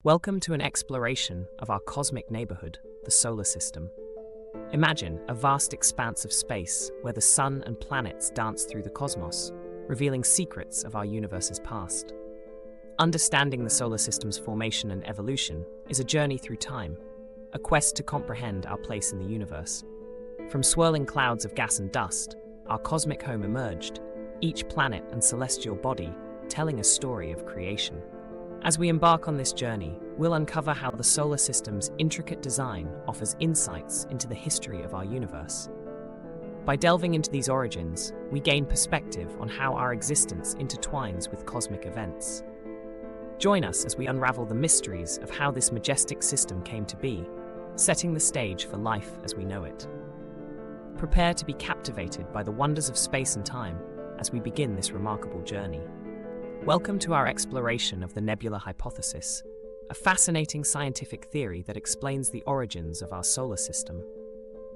Welcome to an exploration of our cosmic neighborhood, the solar system. Imagine a vast expanse of space where the sun and planets dance through the cosmos, revealing secrets of our universe's past. Understanding the solar system's formation and evolution is a journey through time, a quest to comprehend our place in the universe. From swirling clouds of gas and dust, our cosmic home emerged, each planet and celestial body telling a story of creation. As we embark on this journey, we'll uncover how the solar system's intricate design offers insights into the history of our universe. By delving into these origins, we gain perspective on how our existence intertwines with cosmic events. Join us as we unravel the mysteries of how this majestic system came to be, setting the stage for life as we know it. Prepare to be captivated by the wonders of space and time as we begin this remarkable journey. Welcome to our exploration of the nebula hypothesis, a fascinating scientific theory that explains the origins of our solar system.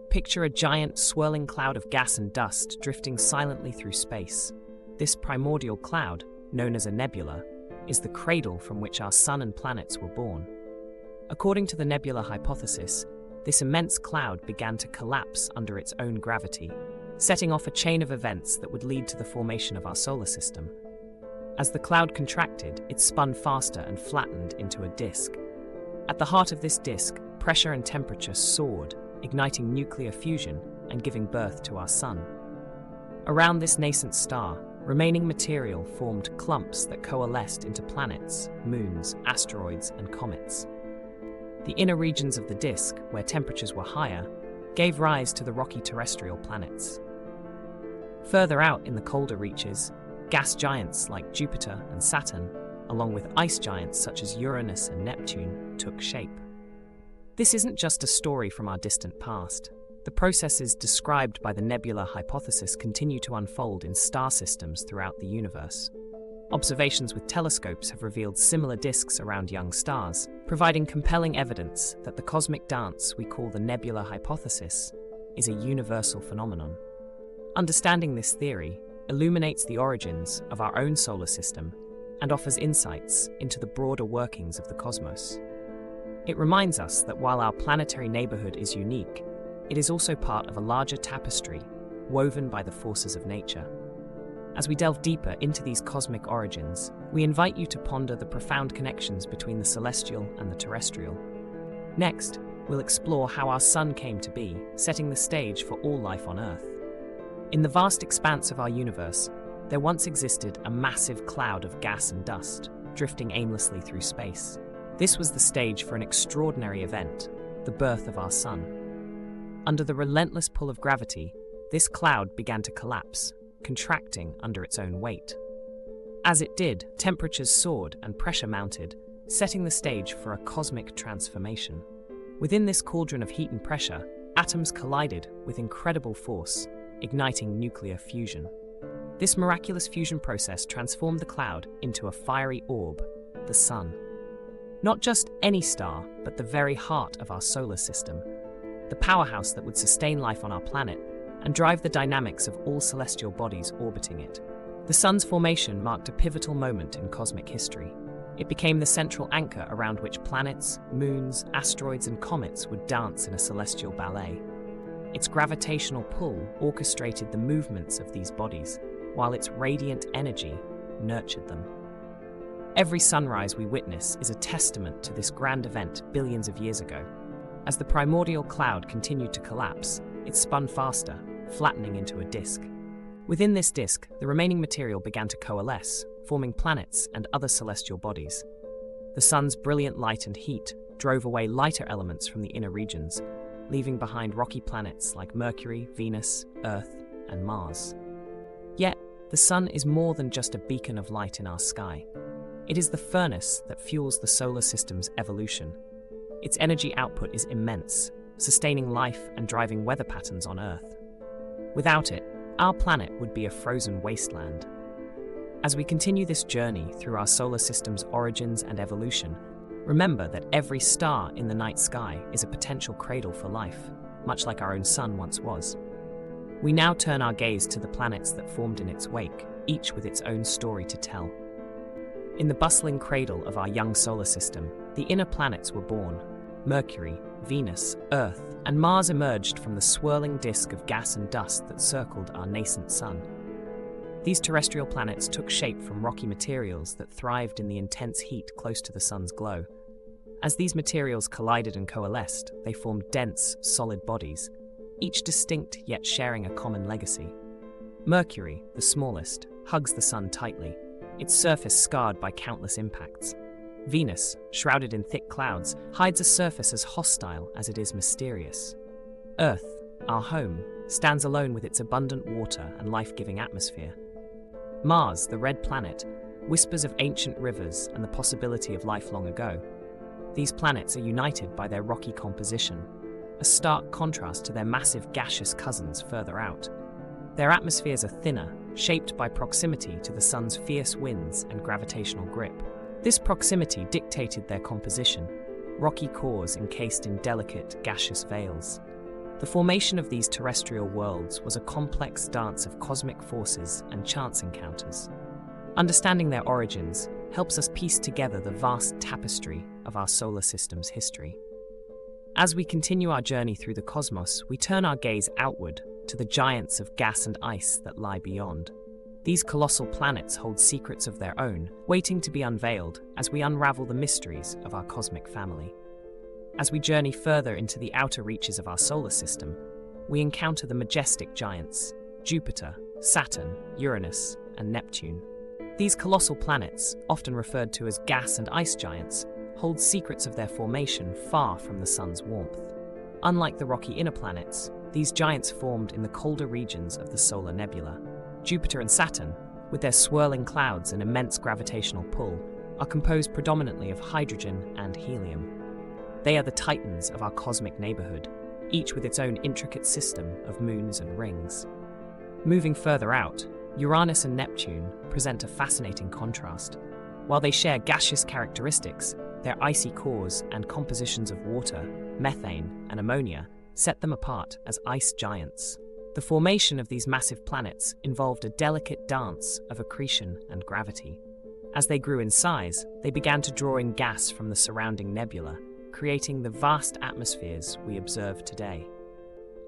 Picture a giant swirling cloud of gas and dust drifting silently through space. This primordial cloud, known as a nebula, is the cradle from which our sun and planets were born. According to the nebula hypothesis, this immense cloud began to collapse under its own gravity, setting off a chain of events that would lead to the formation of our solar system. As the cloud contracted, it spun faster and flattened into a disk. At the heart of this disk, pressure and temperature soared, igniting nuclear fusion and giving birth to our sun. Around this nascent star, remaining material formed clumps that coalesced into planets, moons, asteroids, and comets. The inner regions of the disk, where temperatures were higher, gave rise to the rocky terrestrial planets. Further out in the colder reaches, gas giants like Jupiter and Saturn, along with ice giants such as Uranus and Neptune, took shape. This isn't just a story from our distant past. The processes described by the nebula hypothesis continue to unfold in star systems throughout the universe. Observations with telescopes have revealed similar disks around young stars, providing compelling evidence that the cosmic dance we call the nebula hypothesis is a universal phenomenon. Understanding this theory illuminates the origins of our own solar system and offers insights into the broader workings of the cosmos. It reminds us that while our planetary neighborhood is unique, it is also part of a larger tapestry woven by the forces of nature. As we delve deeper into these cosmic origins, we invite you to ponder the profound connections between the celestial and the terrestrial. Next, we'll explore how our sun came to be, setting the stage for all life on Earth. In the vast expanse of our universe, there once existed a massive cloud of gas and dust, drifting aimlessly through space. This was the stage for an extraordinary event, the birth of our sun. Under the relentless pull of gravity, this cloud began to collapse, contracting under its own weight. As it did, temperatures soared and pressure mounted, setting the stage for a cosmic transformation. Within this cauldron of heat and pressure, atoms collided with incredible force, igniting nuclear fusion. This miraculous fusion process transformed the cloud into a fiery orb, the sun. Not just any star, but the very heart of our solar system, the powerhouse that would sustain life on our planet and drive the dynamics of all celestial bodies orbiting it. The sun's formation marked a pivotal moment in cosmic history. It became the central anchor around which planets, moons, asteroids, and comets would dance in a celestial ballet. Its gravitational pull orchestrated the movements of these bodies, while its radiant energy nurtured them. Every sunrise we witness is a testament to this grand event billions of years ago. As the primordial cloud continued to collapse, it spun faster, flattening into a disk. Within this disk, the remaining material began to coalesce, forming planets and other celestial bodies. The sun's brilliant light and heat drove away lighter elements from the inner regions, leaving behind rocky planets like Mercury, Venus, Earth, and Mars. Yet, the sun is more than just a beacon of light in our sky. It is the furnace that fuels the solar system's evolution. Its energy output is immense, sustaining life and driving weather patterns on Earth. Without it, our planet would be a frozen wasteland. As we continue this journey through our solar system's origins and evolution, remember that every star in the night sky is a potential cradle for life, much like our own sun once was. We now turn our gaze to the planets that formed in its wake, each with its own story to tell. In the bustling cradle of our young solar system, the inner planets were born. Mercury, Venus, Earth, and Mars emerged from the swirling disk of gas and dust that circled our nascent sun. These terrestrial planets took shape from rocky materials that thrived in the intense heat close to the sun's glow. As these materials collided and coalesced, they formed dense, solid bodies, each distinct yet sharing a common legacy. Mercury, the smallest, hugs the sun tightly, its surface scarred by countless impacts. Venus, shrouded in thick clouds, hides a surface as hostile as it is mysterious. Earth, our home, stands alone with its abundant water and life-giving atmosphere. Mars, the red planet, whispers of ancient rivers and the possibility of life long ago. These planets are united by their rocky composition, a stark contrast to their massive gaseous cousins further out. Their atmospheres are thinner, shaped by proximity to the sun's fierce winds and gravitational grip. This proximity dictated their composition, rocky cores encased in delicate, gaseous veils. The formation of these terrestrial worlds was a complex dance of cosmic forces and chance encounters. Understanding their origins helps us piece together the vast tapestry of our solar system's history. As we continue our journey through the cosmos, we turn our gaze outward to the giants of gas and ice that lie beyond. These colossal planets hold secrets of their own, waiting to be unveiled as we unravel the mysteries of our cosmic family. As we journey further into the outer reaches of our solar system, we encounter the majestic giants, Jupiter, Saturn, Uranus, and Neptune. These colossal planets, often referred to as gas and ice giants, hold secrets of their formation far from the sun's warmth. Unlike the rocky inner planets, these giants formed in the colder regions of the solar nebula. Jupiter and Saturn, with their swirling clouds and immense gravitational pull, are composed predominantly of hydrogen and helium. They are the titans of our cosmic neighborhood, each with its own intricate system of moons and rings. Moving further out, Uranus and Neptune present a fascinating contrast. While they share gaseous characteristics, their icy cores and compositions of water, methane, and ammonia set them apart as ice giants. The formation of these massive planets involved a delicate dance of accretion and gravity. As they grew in size, they began to draw in gas from the surrounding nebula, creating the vast atmospheres we observe today.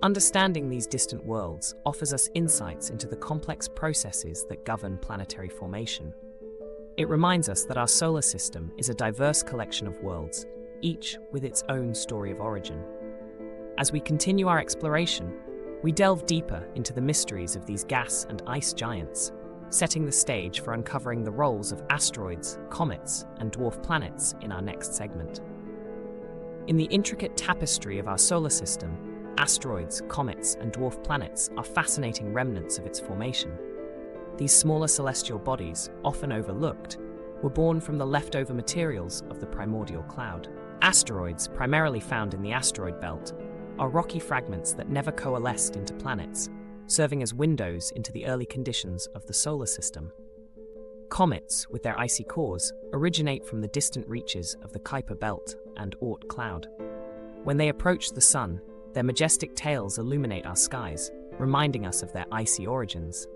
Understanding these distant worlds offers us insights into the complex processes that govern planetary formation. It reminds us that our solar system is a diverse collection of worlds, each with its own story of origin. As we continue our exploration, we delve deeper into the mysteries of these gas and ice giants, setting the stage for uncovering the roles of asteroids, comets, and dwarf planets in our next segment. In the intricate tapestry of our solar system, asteroids, comets, and dwarf planets are fascinating remnants of its formation. These smaller celestial bodies, often overlooked, were born from the leftover materials of the primordial cloud. Asteroids, primarily found in the asteroid belt, are rocky fragments that never coalesced into planets, serving as windows into the early conditions of the solar system. Comets, with their icy cores, originate from the distant reaches of the Kuiper belt and Oort cloud. When they approach the sun, their majestic tails illuminate our skies, reminding us of their icy origins.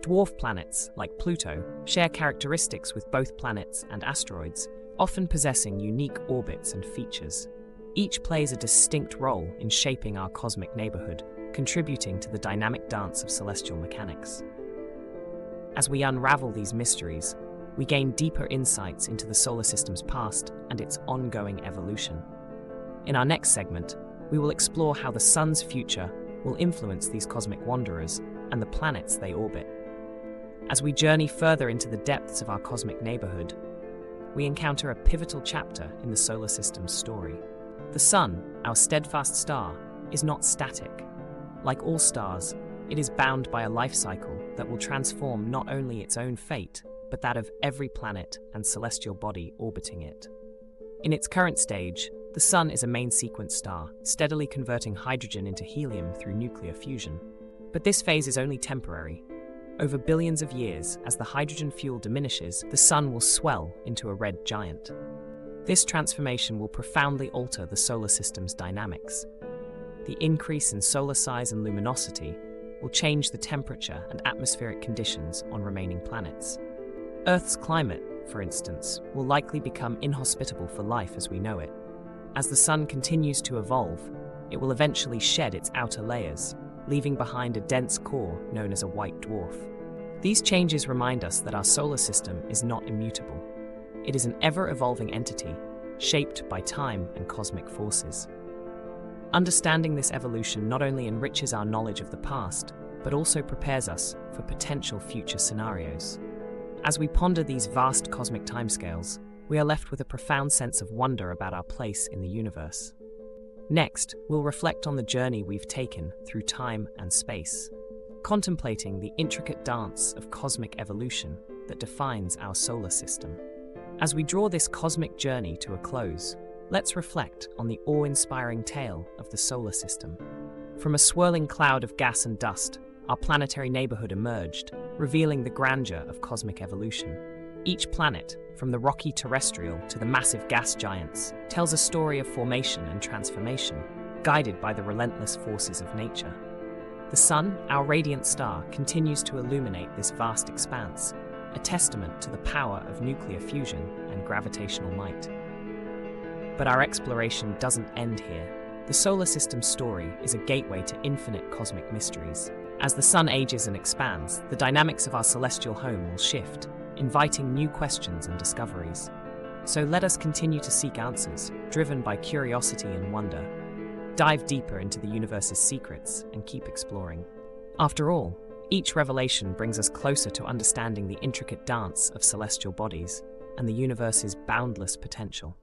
Dwarf planets, like Pluto, share characteristics with both planets and asteroids, often possessing unique orbits and features. Each plays a distinct role in shaping our cosmic neighborhood, contributing to the dynamic dance of celestial mechanics. As we unravel these mysteries, we gain deeper insights into the solar system's past and its ongoing evolution. In our next segment, we will explore how the sun's future will influence these cosmic wanderers and the planets they orbit. As we journey further into the depths of our cosmic neighborhood, we encounter a pivotal chapter in the solar system's story. The sun, our steadfast star, is not static. Like all stars, it is bound by a life cycle that will transform not only its own fate, but that of every planet and celestial body orbiting it. In its current stage, the sun is a main sequence star, steadily converting hydrogen into helium through nuclear fusion. But this phase is only temporary. Over billions of years, as the hydrogen fuel diminishes, the sun will swell into a red giant. This transformation will profoundly alter the solar system's dynamics. The increase in solar size and luminosity will change the temperature and atmospheric conditions on remaining planets. Earth's climate for instance, will likely become inhospitable for life as we know it. As the Sun continues to evolve, it will eventually shed its outer layers, leaving behind a dense core known as a white dwarf. These changes remind us that our solar system is not immutable. It is an ever-evolving entity, shaped by time and cosmic forces. Understanding this evolution not only enriches our knowledge of the past, but also prepares us for potential future scenarios. As we ponder these vast cosmic timescales, we are left with a profound sense of wonder about our place in the universe. Next, we'll reflect on the journey we've taken through time and space, contemplating the intricate dance of cosmic evolution that defines our solar system. As we draw this cosmic journey to a close, let's reflect on the awe-inspiring tale of the solar system. From a swirling cloud of gas and dust, our planetary neighborhood emerged, revealing the grandeur of cosmic evolution. Each planet, from the rocky terrestrial to the massive gas giants, tells a story of formation and transformation, guided by the relentless forces of nature. The Sun, our radiant star, continues to illuminate this vast expanse, a testament to the power of nuclear fusion and gravitational might. But our exploration doesn't end here. The solar system's story is a gateway to infinite cosmic mysteries. As the Sun ages and expands, the dynamics of our celestial home will shift, inviting new questions and discoveries. So let us continue to seek answers, driven by curiosity and wonder. Dive deeper into the universe's secrets and keep exploring. After all, each revelation brings us closer to understanding the intricate dance of celestial bodies and the universe's boundless potential.